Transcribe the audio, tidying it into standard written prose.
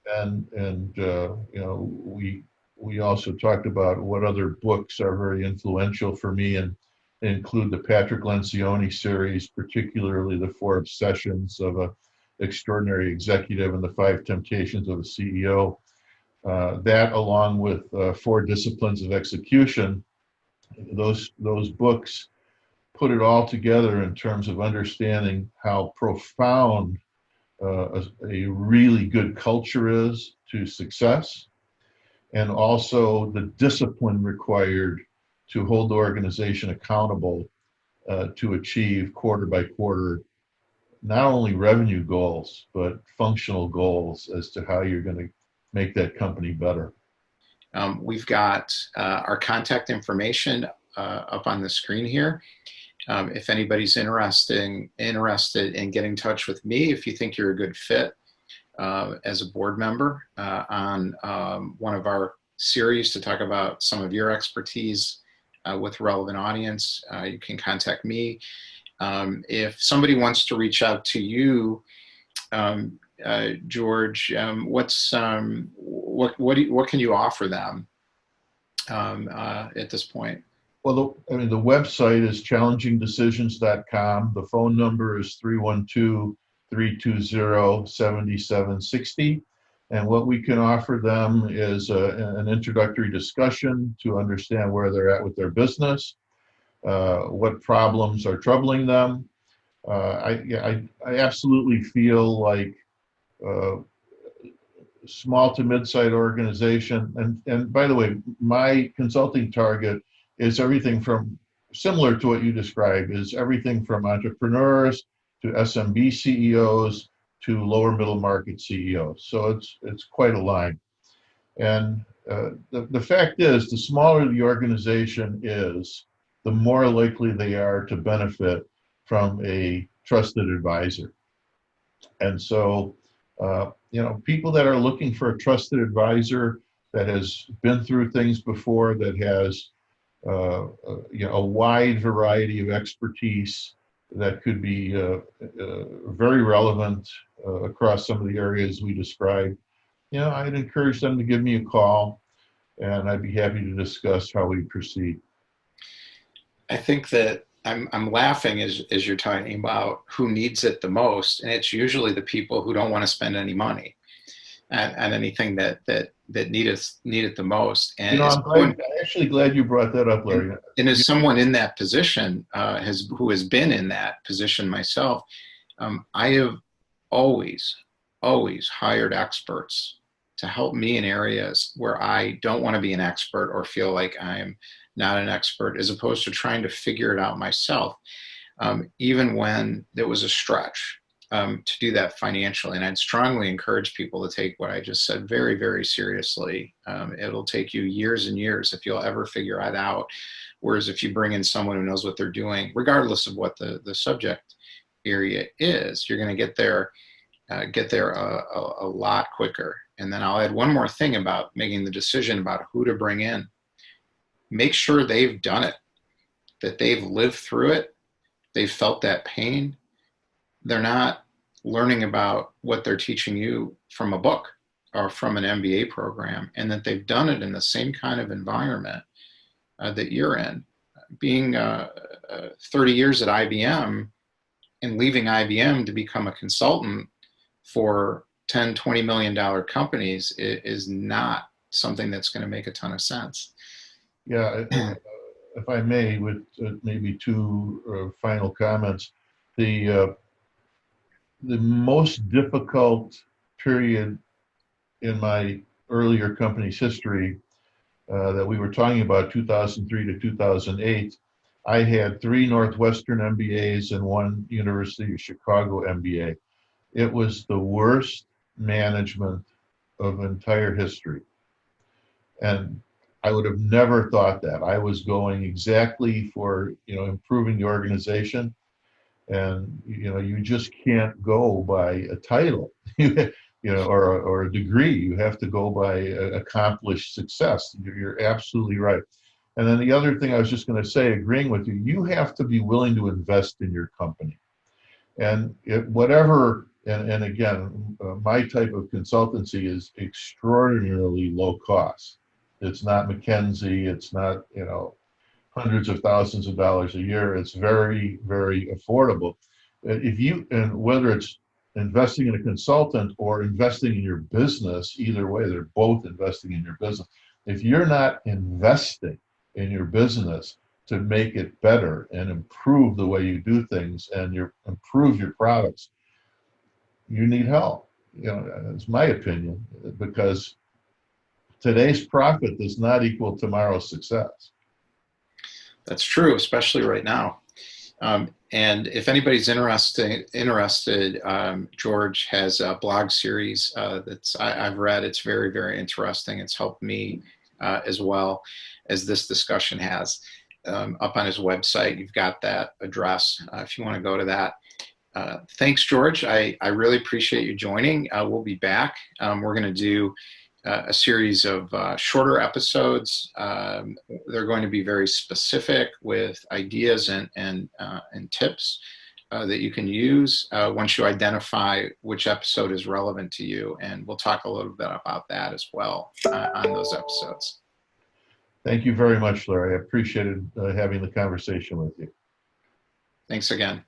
And we also talked about what other books are very influential for me, and they include the Patrick Lencioni series, particularly the Four Obsessions of an Extraordinary Executive and the Five Temptations of a CEO. That, along with Four Disciplines of Execution, those books put it all together in terms of understanding how profound a really good culture is to success, and also the discipline required to hold the organization accountable to achieve quarter by quarter not only revenue goals but functional goals as to how you're going to make that company better. We've got our contact information up on the screen here. If anybody's interested in getting in touch with me, if you think you're a good fit as a board member on one of our series to talk about some of your expertise with a relevant audience, you can contact me. If somebody wants to reach out to you, George, what can you offer them at this point? Well, the website is challengingdecisions.com. The phone number is 312-320-7760. And what we can offer them is an introductory discussion to understand where they're at with their business, what problems are troubling them. I absolutely feel like small to mid-sized organization, and by the way, my consulting target is everything from, similar to what you described, is everything from entrepreneurs to SMB CEOs to lower middle market CEOs. So it's quite a line. And the fact is, the smaller the organization is, the more likely they are to benefit from a trusted advisor. And so, people that are looking for a trusted advisor that has been through things before, that has a wide variety of expertise that could be very relevant across some of the areas we described, I'd encourage them to give me a call, and I'd be happy to discuss how we proceed. I think that I'm laughing as you're talking about who needs it the most, and it's usually the people who don't want to spend any money on anything that need it the most. And I'm actually glad you brought that up, Larry. And as someone in that position, who has been in that position myself, I have always hired experts to help me in areas where I don't want to be an expert or feel like I'm not an expert, as opposed to trying to figure it out myself, even when there was a stretch to do that financially. And I'd strongly encourage people to take what I just said very, very seriously. It'll take you years and years if you'll ever figure it out. Whereas if you bring in someone who knows what they're doing, regardless of what the subject area is, you're going to get there a lot quicker. And then I'll add one more thing about making the decision about who to bring in. Make sure they've done it, that they've lived through it, they've felt that pain. They're not learning about what they're teaching you from a book or from an MBA program, and that they've done it in the same kind of environment that you're in. Being 30 years at IBM and leaving IBM to become a consultant for $10, $20 million companies is not something that's going to make a ton of sense. Yeah, if I may, with maybe two final comments. The most difficult period in my earlier company's history that we were talking about, 2003 to 2008, I had 3 Northwestern MBAs and 1 University of Chicago MBA. It was the worst management of entire history. And I would have never thought that. I was going exactly for, improving the organization. And, you just can't go by a title, or a degree. You have to go by accomplished success. You're absolutely right. And then the other thing I was just going to say, agreeing with you, you have to be willing to invest in your company. And whatever And again, my type of consultancy is extraordinarily low cost. It's not McKinsey. It's not, hundreds of thousands of dollars a year. It's very, very affordable. And whether it's investing in a consultant or investing in your business, either way, they're both investing in your business. If you're not investing in your business to make it better and improve the way you do things and improve your products, you need help. It's my opinion, because today's profit does not equal tomorrow's success. That's true, especially right now. And if anybody's interested, George has a blog series I've read. It's very, very interesting. It's helped me as well as this discussion has. Up on his website, you've got that address if you want to go to that. Thanks, George. I really appreciate you joining. We'll be back. We're going to do a series of shorter episodes. They're going to be very specific with ideas and tips that you can use once you identify which episode is relevant to you. And we'll talk a little bit about that as well on those episodes. Thank you very much, Larry. I appreciated having the conversation with you. Thanks again.